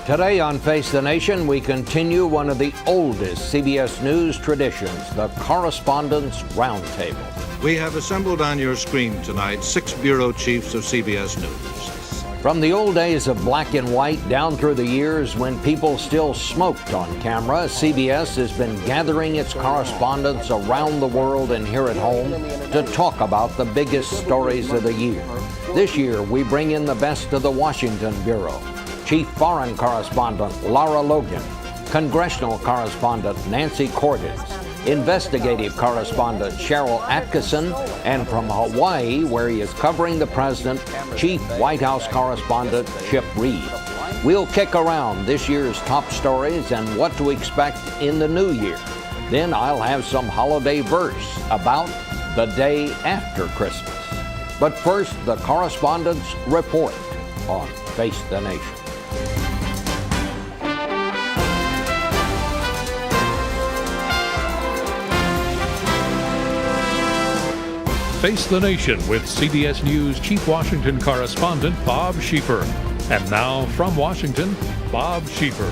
Today on Face the Nation, we continue one of the oldest CBS News traditions, the Correspondents' Roundtable. We have assembled on your screen tonight 6 bureau chiefs of CBS News. From the old days of black and white down through the years when people still smoked on camera, CBS has been gathering its correspondents around the world and here at home to talk about the biggest stories of the year. This year, we bring in the best of the Washington Bureau. Chief Foreign Correspondent Lara Logan, Congressional Correspondent Nancy Cordes, Investigative Correspondent Sharyl Attkisson, and from Hawaii, where he is covering the president, Chief White House Correspondent Reid. We'll kick around this year's top stories and what to expect in the new year. Then I'll have some holiday verse about the day after Christmas. But first, the Correspondents' Report on Face the Nation. Face the Nation with CBS News Chief Washington Correspondent Bob Schieffer. And now from Washington, Bob Schieffer.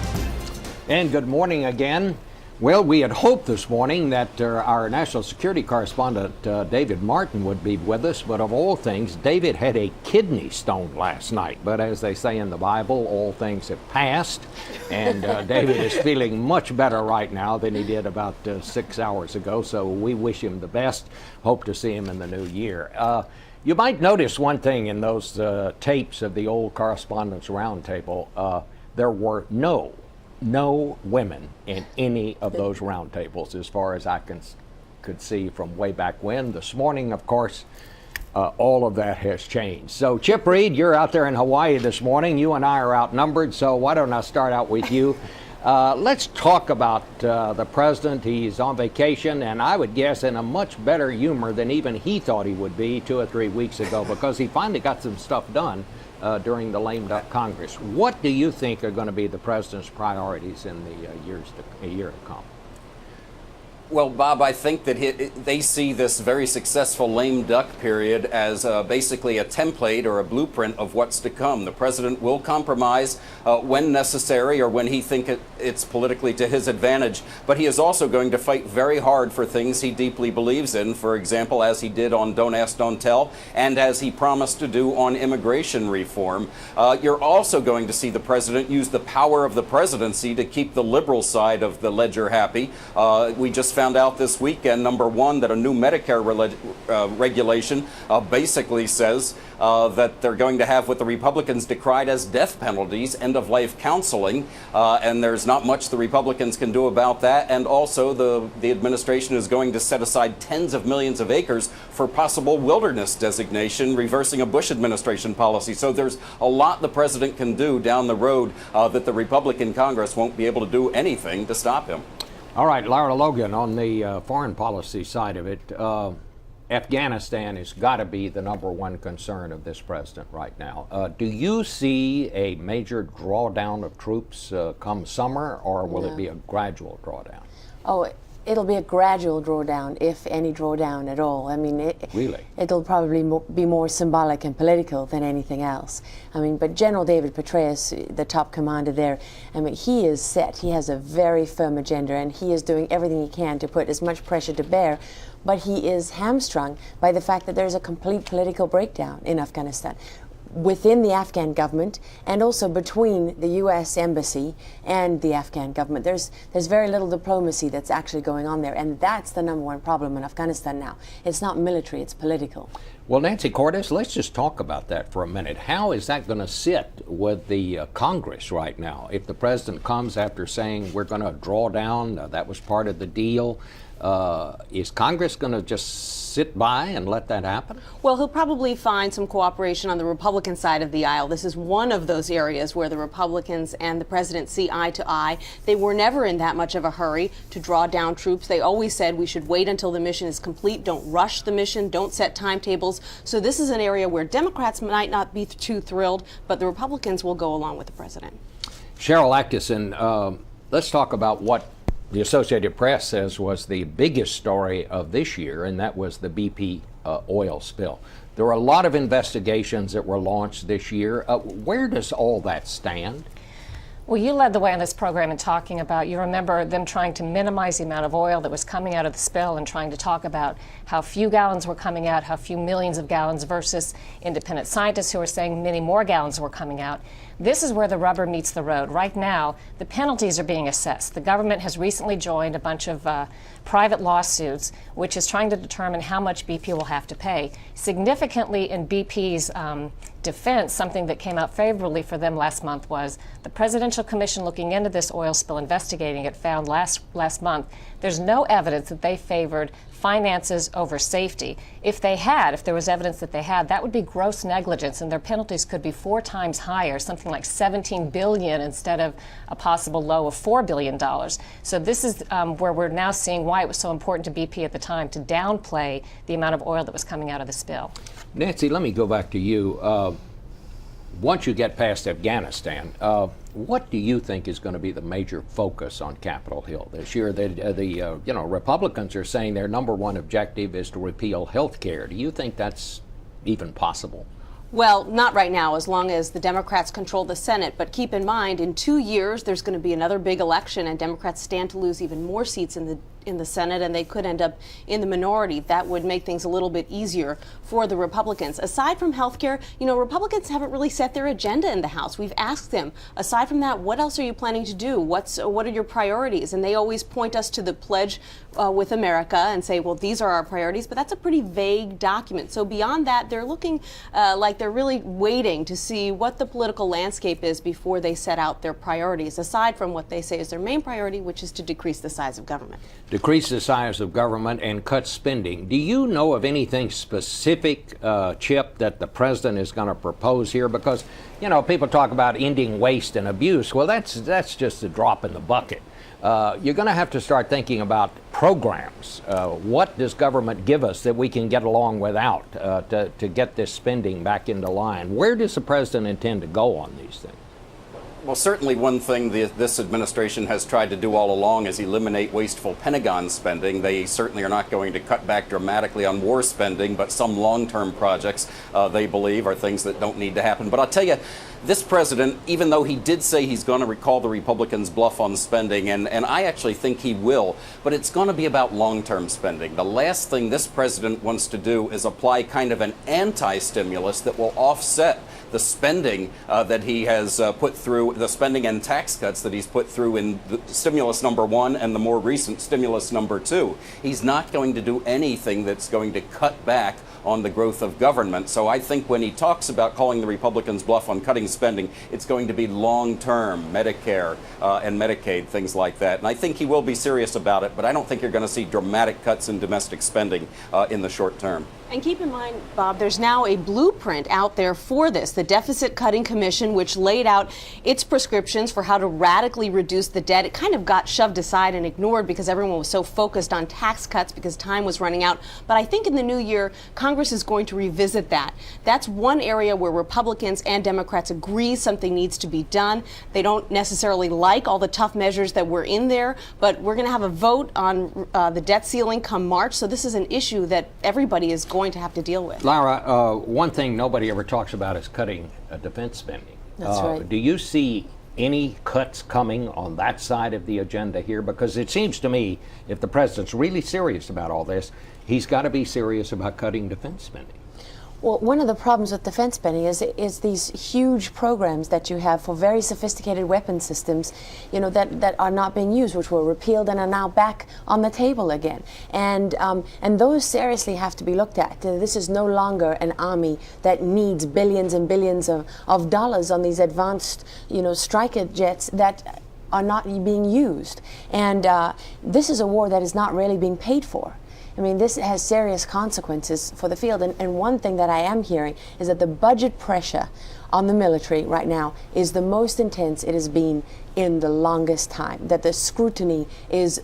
And good morning again. Well, we had hoped this morning that our national security correspondent, David Martin, would be with us. But of all things, David had a kidney stone last night. But as they say in the Bible, all things have passed. And David is feeling much better right now than he did about 6 hours ago. So we wish him the best. Hope to see him in the new year. You might notice one thing in those tapes of the old Correspondents' Roundtable. There were no women in any of those roundtables, as far as I could see from way back when. This morning, of course, all of that has changed. So, Reid, you're out there in Hawaii this morning. You and I are outnumbered, so why don't I start out with you? Let's talk about the president. He's on vacation, and I would guess in a much better humor than even he thought he would be 2 or 3 weeks ago, because he finally got some stuff done during the lame duck Congress. What do you think are going to be the president's priorities in the year to come? Well, Bob, I think that they see this very successful lame duck period as basically a template or a blueprint of what's to come. The president will compromise when necessary or when he thinks it's politically to his advantage, but he is also going to fight very hard for things he deeply believes in, for example, as he did on Don't Ask, Don't Tell, and as he promised to do on immigration reform. You're also going to see the president use the power of the presidency to keep the liberal side of the ledger happy. We just found out this weekend, number one, that a new Medicare regulation basically says that they're going to have what the Republicans decried as death penalties, end-of-life counseling, and there's not much the Republicans can do about that. And also the administration is going to set aside tens of millions of acres for possible wilderness designation, reversing a Bush administration policy. So there's a lot the president can do down the road that the Republican Congress won't be able to do anything to stop him. All right, Lara Logan, on the foreign policy side of it, Afghanistan has got to be the number one concern of this president right now. Do you see a major drawdown of troops come summer, or will it be a gradual drawdown? Oh, it'll be a gradual drawdown, if any drawdown at all. I mean, it'll probably be more symbolic and political than anything else. I mean, but General David Petraeus, the top commander there, I mean, he is set. He has a very firm agenda, and he is doing everything he can to put as much pressure to bear. But he is hamstrung by the fact that there's a complete political breakdown in Afghanistan, within the Afghan government and also between the U.S. embassy and the Afghan government. There's very little diplomacy that's actually going on there, and that's the number one problem in Afghanistan now. It's not military, it's political. Well, Nancy Cordes, let's just talk about that for a minute. How is that going to sit with the Congress right now? If the president comes after saying we're going to draw down, that was part of the deal, is Congress going to just sit by and let that happen? Well, he'll probably find some cooperation on the Republican side of the aisle. This is one of those areas where the Republicans and the president see eye to eye. They were never in that much of a hurry to draw down troops. They always said we should wait until the mission is complete. Don't rush the mission. Don't set timetables. So this is an area where Democrats might not be too thrilled, but the Republicans will go along with the president. Sharyl Attkisson, let's talk about what the Associated Press says was the biggest story of this year, and that was the BP oil spill. There were a lot of investigations that were launched this year. Where does all that stand? Well, you led the way on this program in talking about, you remember them trying to minimize the amount of oil that was coming out of the spill and trying to talk about how few gallons were coming out, how few millions of gallons versus independent scientists who are saying many more gallons were coming out. This is where the rubber meets the road. Right now, the penalties are being assessed. The government has recently joined a bunch of private lawsuits, which is trying to determine how much BP will have to pay. Significantly in BP's defense, something that came out favorably for them last month was the Presidential Commission looking into this oil spill, investigating it, found last month there's no evidence that they favored finances over safety. If there was evidence that they had, that would be gross negligence, and their penalties could be 4 times higher, something like $17 billion instead of a possible low of $4 billion. So this is where we're now seeing why it was so important to BP at the time to downplay the amount of oil that was coming out of the spill. Nancy, let me go back to you. Once you get past Afghanistan, what do you think is going to be the major focus on Capitol Hill this year? The Republicans are saying their number one objective is to repeal health care. Do you think that's even possible? Well, not right now, as long as the Democrats control the Senate. But keep in mind, in 2 years, there's going to be another big election, and Democrats stand to lose even more seats in the Senate, and they could end up in the minority. That would make things a little bit easier for the Republicans. Aside from health care, Republicans haven't really set their agenda in the House. We've asked them, aside from that, what else are you planning to do? What are your priorities? And they always point us to the Pledge with America and say, well, these are our priorities, but that's a pretty vague document. So beyond that, they're looking like they're really waiting to see what the political landscape is before they set out their priorities, aside from what they say is their main priority, which is to decrease the size of government. Decrease the size of government and cut spending. Do you know of anything specific, Chip, that the president is going to propose here? Because, people talk about ending waste and abuse. Well, that's just a drop in the bucket. You're going to have to start thinking about programs. What does government give us that we can get along without to get this spending back into line? Where does the president intend to go on these things? Well, certainly one thing this administration has tried to do all along is eliminate wasteful Pentagon spending. They certainly are not going to cut back dramatically on war spending, but some long-term projects, they believe, are things that don't need to happen. But I'll tell you, this president, even though he did say he's going to recall the Republicans' bluff on spending, and I actually think he will, but it's going to be about long-term spending. The last thing this president wants to do is apply kind of an anti-stimulus that will offset the spending that he has put through, the spending and tax cuts that he's put through in the stimulus number 1 and the more recent stimulus number 2. He's not going to do anything that's going to cut back on the growth of government. So I think when he talks about calling the Republicans' bluff on cutting spending, it's going to be long-term, Medicare and Medicaid, things like that. And I think he will be serious about it, but I don't think you're going to see dramatic cuts in domestic spending in the short term. And keep in mind, Bob, there's now a blueprint out there for this, the Deficit Cutting Commission, which laid out its prescriptions for how to radically reduce the debt. It kind of got shoved aside and ignored because everyone was so focused on tax cuts because time was running out. But I think in the new year, Congress is going to revisit that. That's one area where Republicans and Democrats agree something needs to be done. They don't necessarily like all the tough measures that were in there, but we're going to have a vote on the debt ceiling come March. So this is an issue that everybody is going to have to deal with. Lara, one thing nobody ever talks about is cutting defense spending. That's right. Do you see any cuts coming on that side of the agenda here? Because it seems to me if the president's really serious about all this, he's got to be serious about cutting defense spending. Well, one of the problems with defense spending is these huge programs that you have for very sophisticated weapon systems, that are not being used, which were repealed and are now back on the table again. And those seriously have to be looked at. This is no longer an army that needs billions and billions of dollars on these advanced, Stryker jets that are not being used. And this is a war that is not really being paid for. I mean, this has serious consequences for the field. And one thing that I am hearing is that the budget pressure on the military right now is the most intense it has been in the longest time, that the scrutiny is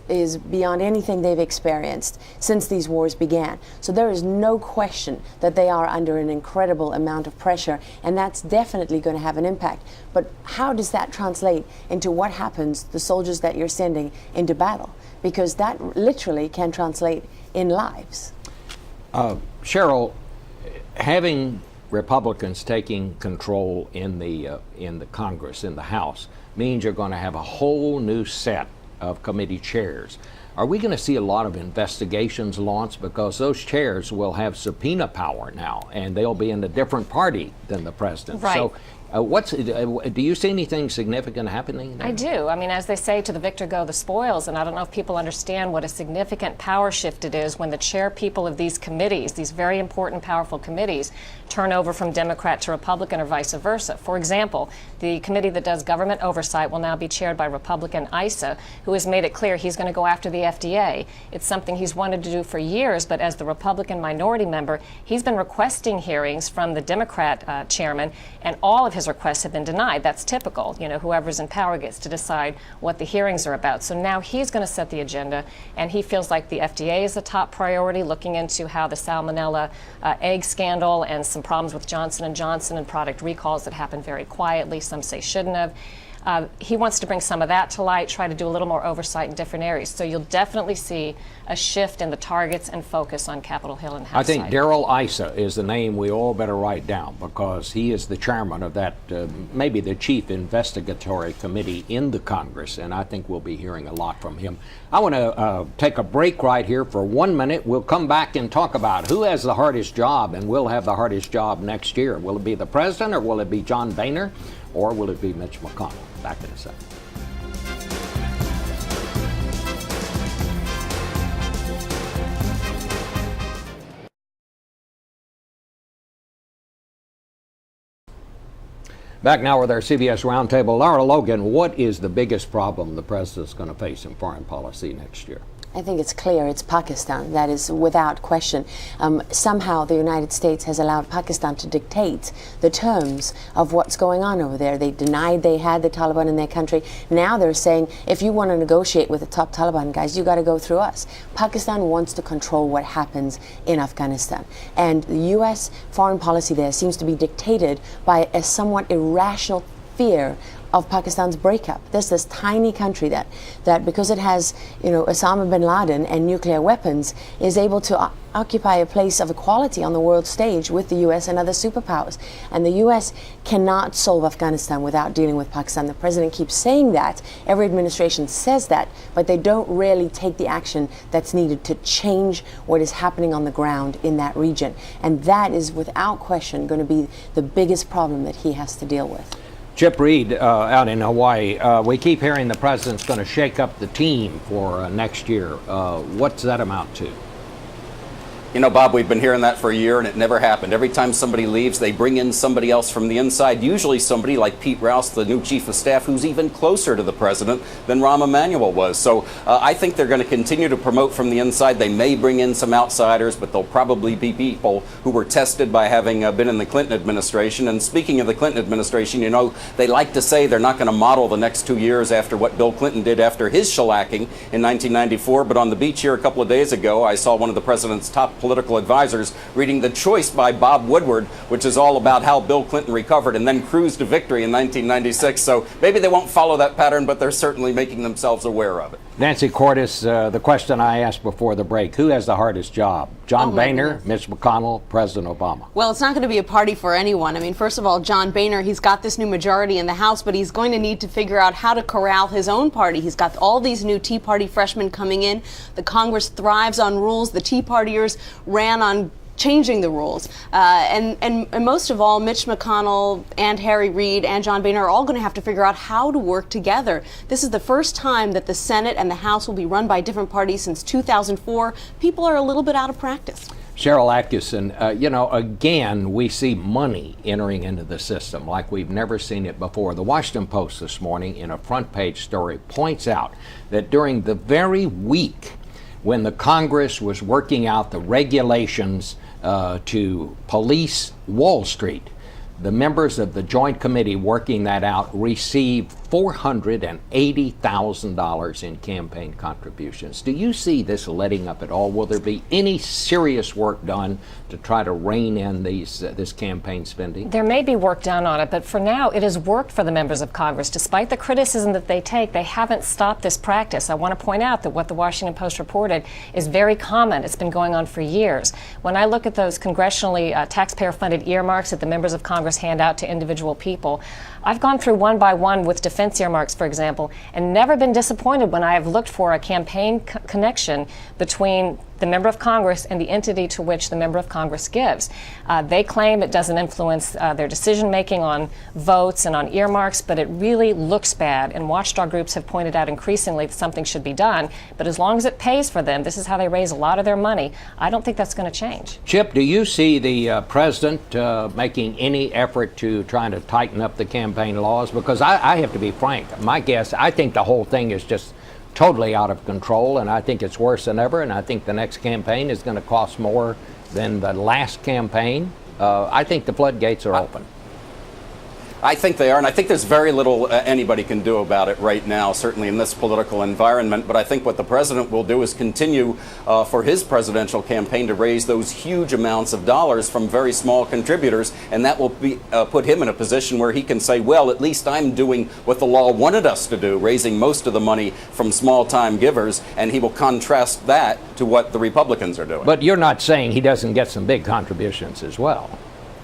beyond anything they've experienced since these wars began. So there is no question that they are under an incredible amount of pressure, and that's definitely going to have an impact. But how does that translate into what happens, the soldiers that you're sending into battle? Because that literally can translate in lives. Sharyl, having Republicans taking control in the Congress, in the House, means you're going to have a whole new set of committee chairs. Are we going to see a lot of investigations launched, because those chairs will have subpoena power now, and they'll be in a different party than the president? Right. So do you see anything significant happening there? I do. I mean, as they say, to the victor go the spoils, and I don't know if people understand what a significant power shift it is when the chair people of these committees, these very important, powerful committees, turn over from Democrat to Republican or vice versa. For example, the committee that does government oversight will now be chaired by Republican Issa, who has made it clear he's going to go after the FDA. It's something he's wanted to do for years, but as the Republican minority member, he's been requesting hearings from the Democrat chairman, and all of his requests have been denied. That's typical. You know, whoever's in power gets to decide what the hearings are about. So now he's going to set the agenda, and he feels like the FDA is a top priority, looking into how the salmonella egg scandal and some problems with Johnson & Johnson and product recalls that happened very quietly, some say shouldn't have. He wants to bring some of that to light, try to do a little more oversight in different areas. So you'll definitely see a shift in the targets and focus on Capitol Hill and House I think side. Darrell Issa is the name we all better write down, because he is the chairman of that, maybe the chief investigatory committee in the Congress, and I think we'll be hearing a lot from him. I want to take a break right here for 1 minute. We'll come back and talk about who has the hardest job and will have the hardest job next year. Will it be the president, or will it be John Boehner, or will it be Mitch McConnell? Back in a second. Back now with our CBS Roundtable. Lara, Logan, what is the biggest problem the president's going to face in foreign policy next year? I think it's clear it's Pakistan. That is without question. Somehow the United States has allowed Pakistan to dictate the terms of what's going on over there. They denied they had the Taliban in their country. Now they're saying, if you want to negotiate with the top Taliban guys, you got to go through us. Pakistan wants to control what happens in Afghanistan. And the U.S. foreign policy there seems to be dictated by a somewhat irrational fear of Pakistan's breakup. There's this tiny country that because it has, Osama bin Laden and nuclear weapons, is able to occupy a place of equality on the world stage with the U.S. and other superpowers. And the U.S. cannot solve Afghanistan without dealing with Pakistan. The president keeps saying that. Every administration says that, but they don't really take the action that's needed to change what is happening on the ground in that region. And that is without question going to be the biggest problem that he has to deal with. Chip Reid out in Hawaii, we keep hearing the president's going to shake up the team for next year. What's that amount to? You know, Bob, we've been hearing that for a year, and it never happened. Every time somebody leaves, they bring in somebody else from the inside, usually somebody like Pete Rouse, the new chief of staff, who's even closer to the president than Rahm Emanuel was. So I think they're going to continue to promote from the inside. They may bring in some outsiders, but they'll probably be people who were tested by having been in the Clinton administration. And speaking of the Clinton administration, they like to say they're not going to model the next 2 years after what Bill Clinton did after his shellacking in 1994. But on the beach here a couple of days ago, I saw one of the president's top political advisors reading The Choice by Bob Woodward, which is all about how Bill Clinton recovered and then cruised to victory in 1996. So maybe they won't follow that pattern, but they're certainly making themselves aware of it. Nancy Cordes, the question I asked before the break, who has the hardest job? John Boehner, Mitch McConnell, President Obama? Well, it's not going to be a party for anyone. I mean, first of all, John Boehner, he's got this new majority in the House, but he's going to need to figure out how to corral his own party. He's got all these new Tea Party freshmen coming in. The Congress thrives on rules. The Tea Partiers ran on changing the rules. And most of all, Mitch McConnell and Reid and John Boehner are all going to have to figure out how to work together. This is the first time that the Senate and the House will be run by different parties since 2004. People are a little bit out of practice. Sharyl Attkisson, again, we see money entering into the system like we've never seen it before. The Washington Post this morning, in a front page story, points out that during the very week when the Congress was working out the regulations to police Wall Street, the members of the Joint Committee working that out received $480,000 in campaign contributions. Do you see this letting up at all? Will there be any serious work done to try to rein in this campaign spending? There may be work done on it, but for now it has worked for the members of Congress. Despite the criticism that they take, they haven't stopped this practice. I want to point out that what the Washington Post reported is very common. It's been going on for years. When I look at those congressionally taxpayer-funded earmarks that the members of Congress hand out to individual people, I've gone through one by one with defense defense earmarks, for example, and never been disappointed when I have looked for a campaign connection between the member of Congress and the entity to which the member of Congress gives. They claim it doesn't influence their decision making on votes and on earmarks, but it really looks bad. And watchdog groups have pointed out increasingly that something should be done. But as long as it pays for them, this is how they raise a lot of their money. I don't think that's going to change. Chip, do you see the president making any effort to try to tighten up the campaign laws? Because I have to be frank, my guess, I think the whole thing is just totally out of control, and I think it's worse than ever, and I think the next campaign is going to cost more than the last campaign. I think the floodgates are open. I think they are, and I think there's very little anybody can do about it right now, certainly in this political environment. But I think what the president will do is continue for his presidential campaign to raise those huge amounts of dollars from very small contributors, and that will be, put him in a position where he can say, well, at least I'm doing what the law wanted us to do, raising most of the money from small-time givers, and he will contrast that to what the Republicans are doing. But you're not saying he doesn't get some big contributions as well?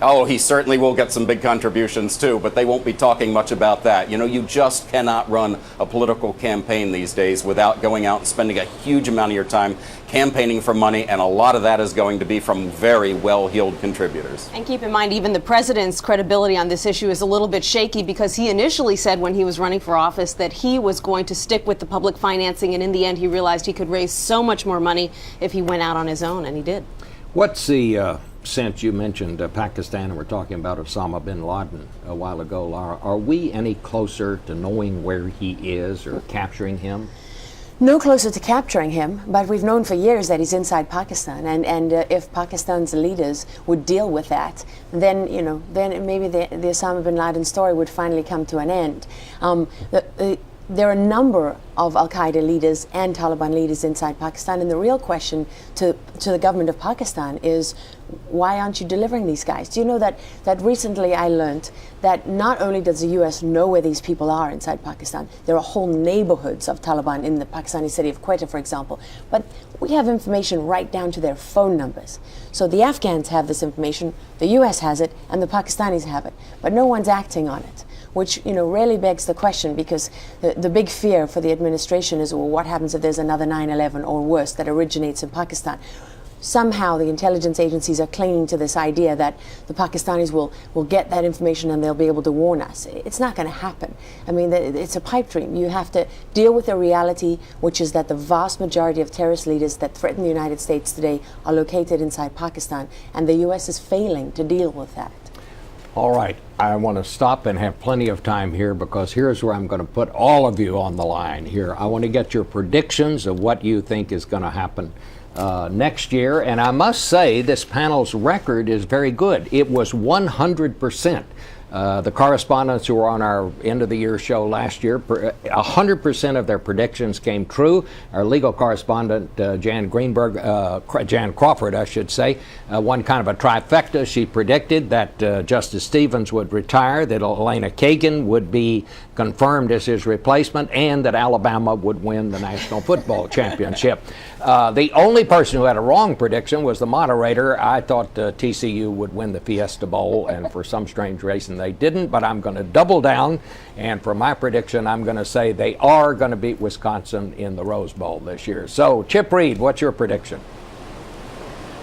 Oh, he certainly will get some big contributions, too, but they won't be talking much about that. You know, you just cannot run a political campaign these days without going out and spending a huge amount of your time campaigning for money, and a lot of that is going to be from very well-heeled contributors. And keep in mind, even the president's credibility on this issue is a little bit shaky, because he initially said when he was running for office that he was going to stick with the public financing, and in the end he realized he could raise so much more money if he went out on his own, and he did. What's the since you mentioned Pakistan and we're talking about Osama bin Laden a while ago, Lara, are we any closer to knowing where he is or capturing him? No closer to capturing him, but we've known for years that he's inside Pakistan, and if Pakistan's leaders would deal with that, then then maybe the Osama bin Laden story would finally come to an end. There are a number of al-Qaeda leaders and Taliban leaders inside Pakistan, and the real question to the government of Pakistan is, why aren't you delivering these guys? Do you know that recently I learned that not only does the U.S. know where these people are inside Pakistan, there are whole neighborhoods of Taliban in the Pakistani city of Quetta, for example, but we have information right down to their phone numbers. So the Afghans have this information, the U.S. has it, and the Pakistanis have it, but no one's acting on it, which really begs the question, because the big fear for the administration is, well, what happens if there's another 9/11 or worse that originates in Pakistan? Somehow the intelligence agencies are clinging to this idea that the Pakistanis will get that information and they'll be able to warn us. It's not going to happen. I mean, it's a pipe dream. You have to deal with the reality, which is that the vast majority of terrorist leaders that threaten the United States today are located inside Pakistan, and the U.S. is failing to deal with that. All right, I want to stop and have plenty of time here, because here's where I'm going to put all of you on the line here. I want to get your predictions of what you think is going to happen next year. And I must say, this panel's record is very good. It was 100%. The correspondents who were on our end of the year show last year, 100% of their predictions came true. Our legal correspondent, Jan Crawford, I should say, won kind of a trifecta. She predicted that Justice Stevens would retire, that Elena Kagan would be confirmed as his replacement, and that Alabama would win the National Football Championship. The only person who had a wrong prediction was the moderator. I thought TCU would win the Fiesta Bowl, and for some strange reason they didn't, but I'm going to double down, and for my prediction, I'm going to say they are going to beat Wisconsin in the Rose Bowl this year. So, Chip Reid, what's your prediction?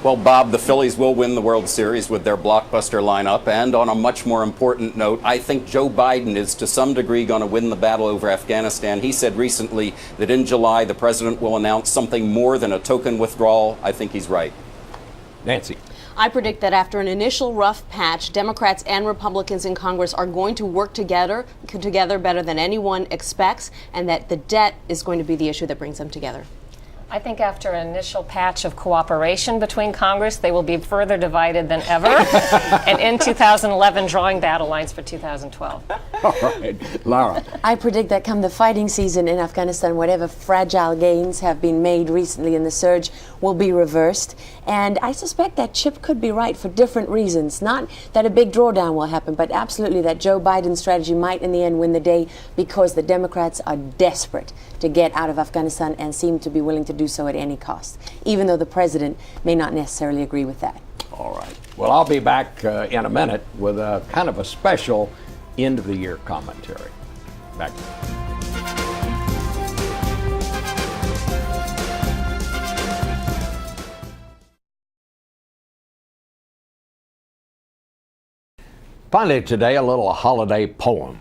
Well, Bob, the Phillies will win the World Series with their blockbuster lineup. And on a much more important note, I think Joe Biden is to some degree going to win the battle over Afghanistan. He said recently that in July the president will announce something more than a token withdrawal. I think he's right. Nancy. I predict that after an initial rough patch, Democrats and Republicans in Congress are going to work together better than anyone expects, and that the debt is going to be the issue that brings them together. I think after an initial patch of cooperation between Congress, they will be further divided than ever, and in 2011, drawing battle lines for 2012. All right. Lara. I predict that come the fighting season in Afghanistan, whatever fragile gains have been made recently in the surge will be reversed. And I suspect that Chip could be right for different reasons. Not that a big drawdown will happen, but absolutely that Joe Biden's strategy might in the end win the day, because the Democrats are desperate to get out of Afghanistan and seem to be willing to do so at any cost, even though the president may not necessarily agree with that. All right. Well, I'll be back in a minute with a kind of a special end of the year commentary. Back to you. Finally today, a little holiday poem.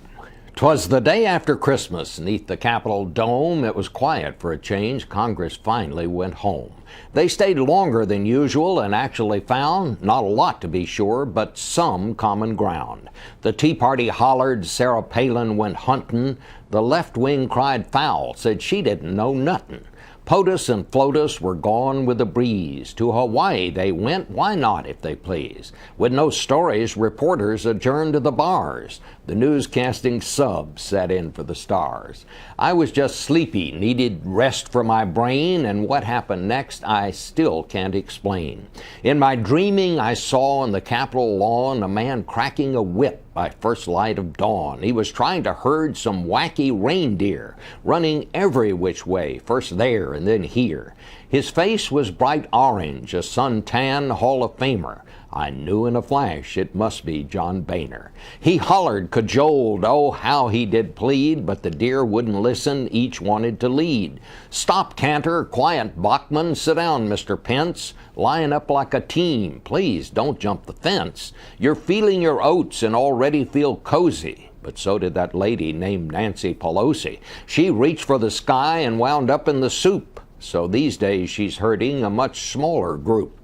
'Twas the day after Christmas, 'neath the Capitol dome. It was quiet for a change. Congress finally went home. They stayed longer than usual and actually found, not a lot to be sure, but some common ground. The Tea Party hollered, Sarah Palin went huntin'. The left wing cried foul, said she didn't know nothin'. POTUS and FLOTUS were gone with the breeze. To Hawaii they went, why not if they please? With no stories, reporters adjourned to the bars. The newscasting subs sat in for the stars. I was just sleepy, needed rest for my brain, and what happened next I still can't explain. In my dreaming I saw on the Capitol lawn a man cracking a whip by first light of dawn. He was trying to herd some wacky reindeer, running every which way, first there and then here. His face was bright orange, a suntan Hall of Famer. I knew in a flash it must be John Boehner. He hollered, cajoled, oh how he did plead, but the deer wouldn't listen, each wanted to lead. Stop, Cantor, quiet, Bachman, sit down, Mr. Pence. Line up like a team, please don't jump the fence. You're feeling your oats and already feel cozy. But so did that lady named Nancy Pelosi. She reached for the sky and wound up in the soup. So these days she's herding a much smaller group.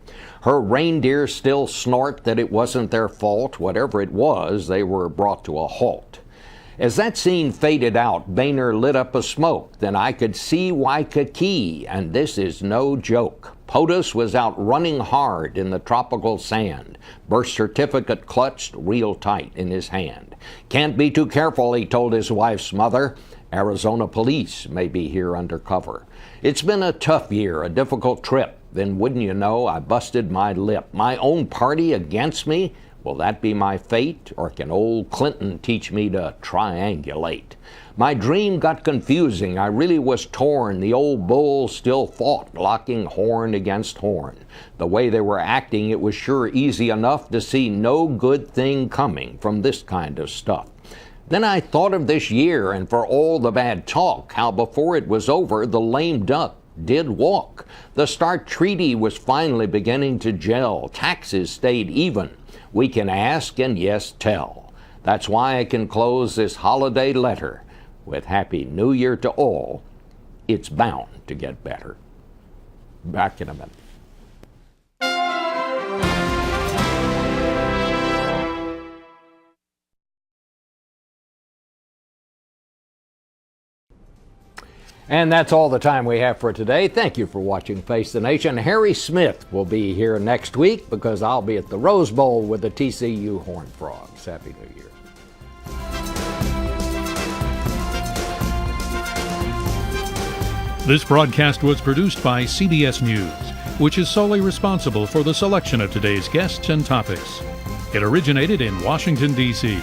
Her reindeer still snort that it wasn't their fault. Whatever it was, they were brought to a halt. As that scene faded out, Boehner lit up a smoke. Then I could see Waikiki, and this is no joke. POTUS was out running hard in the tropical sand. Birth certificate clutched real tight in his hand. Can't be too careful, he told his wife's mother. Arizona police may be here undercover. It's been a tough year, a difficult trip. Then wouldn't you know, I busted my lip. My own party against me? Will that be my fate? Or can old Clinton teach me to triangulate? My dream got confusing. I really was torn. The old bull still fought, locking horn against horn. The way they were acting, it was sure easy enough to see no good thing coming from this kind of stuff. Then I thought of this year, and for all the bad talk, how before it was over, the lame duck did walk. The START treaty was finally beginning to gel. Taxes stayed even. We can ask and yes, tell. That's why I can close this holiday letter with Happy New Year to all. It's bound to get better. Back in a minute. And that's all the time we have for today. Thank you for watching Face the Nation. Harry Smith will be here next week because I'll be at the Rose Bowl with the TCU Horned Frogs. Happy New Year. This broadcast was produced by CBS News, which is solely responsible for the selection of today's guests and topics. It originated in Washington, D.C.